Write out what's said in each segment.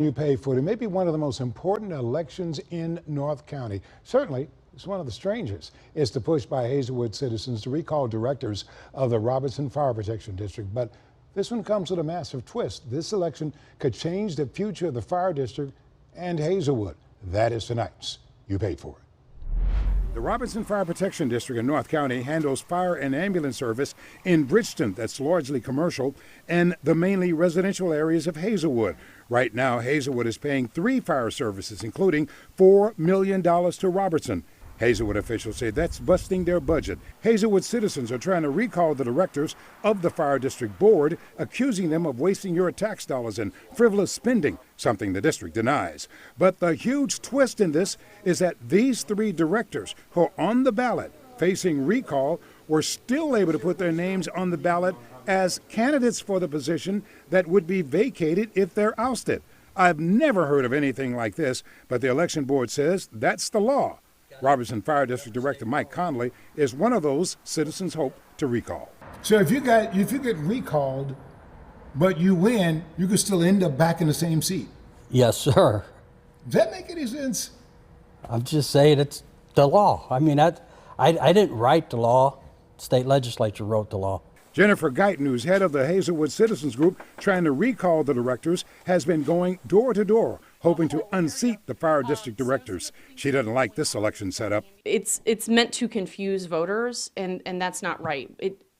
You pay for it. It may be one of the most important elections in North County. Certainly, it's one of the strangest. It's the push by Hazelwood citizens to recall directors of the Robertson Fire Protection District. But this one comes with a massive twist. This election could change the future of the fire district and Hazelwood. That is tonight's You Paid For It. The Robertson Fire Protection District in North County handles fire and ambulance service in Bridgeton, that's largely commercial, and the mainly residential areas of Hazelwood. Right now, Hazelwood is paying 3 fire services, including $4 million to Robertson. Hazelwood officials say that's busting their budget. Hazelwood citizens are trying to recall the directors of the Fire District Board, accusing them of wasting your tax dollars and frivolous spending, something the district denies. But the huge twist in this is that these 3 directors who are on the ballot facing recall were still able to put their names on the ballot as candidates for the position that would be vacated if they're ousted. I've never heard of anything like this, but the election board says that's the law. Robertson Fire District Director Mike Conley is one of those citizens hope to recall. So if you get recalled, but you win, you could still end up back in the same seat. Yes, sir. Does that make any sense? I'm just saying it's the law. I mean, I didn't write the law. State legislature wrote the law. Jennifer Guyton, who's head of the Hazelwood Citizens Group trying to recall the directors, has been going door to door, hoping to unseat the fire district directors. She doesn't like this election setup. It's meant to confuse voters, and that's not right.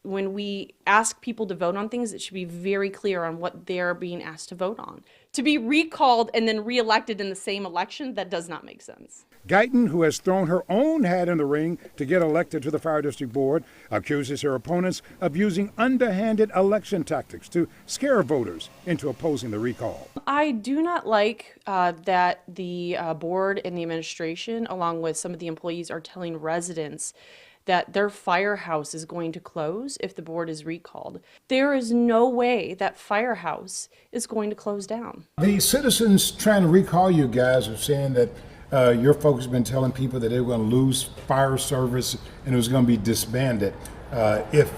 When we ask people to vote on things, it should be very clear on what they're being asked to vote on. To be recalled and then reelected in the same election, that does not make sense. Guyton, who has thrown her own hat in the ring to get elected to the Fire District Board, accuses her opponents of using underhanded election tactics to scare voters into opposing the recall. I do not like that the board and the administration, along with some of the employees, are telling residents that their firehouse is going to close if the board is recalled. There is no way that firehouse is going to close down. The citizens trying to recall you guys are saying that your folks have been telling people that they were going to lose fire service and it was going to be disbanded if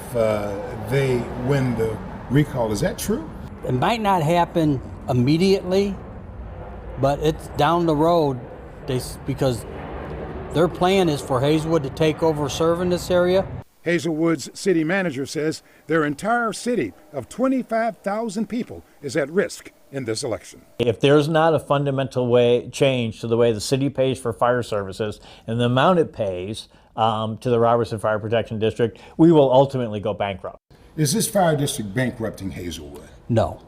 they win the recall. Is that true? It might not happen immediately, but it's down the road because their plan is for Hazelwood to take over serving this area. Hazelwood's city manager says their entire city of 25,000 people is at risk in this election. If there's not a fundamental change to the way the city pays for fire services and the amount it pays to the Robertson Fire Protection District, we will ultimately go bankrupt. Is this fire district bankrupting Hazelwood? No.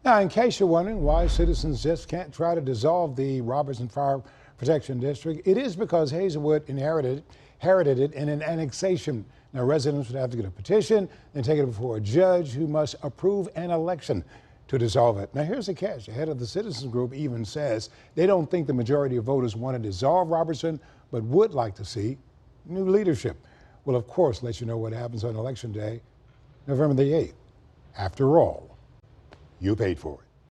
Now, in case you're wondering why citizens just can't try to dissolve the Robertson Fire Protection District, it is because Hazelwood inherited it in an annexation. Now, residents would have to get a petition and take it before a judge who must approve an election to dissolve it. Now, here's the catch. The head of the citizens group even says they don't think the majority of voters want to dissolve Robertson, but would like to see new leadership. We'll, of course, let you know what happens on Election Day, November the 8th. After all, you paid for it.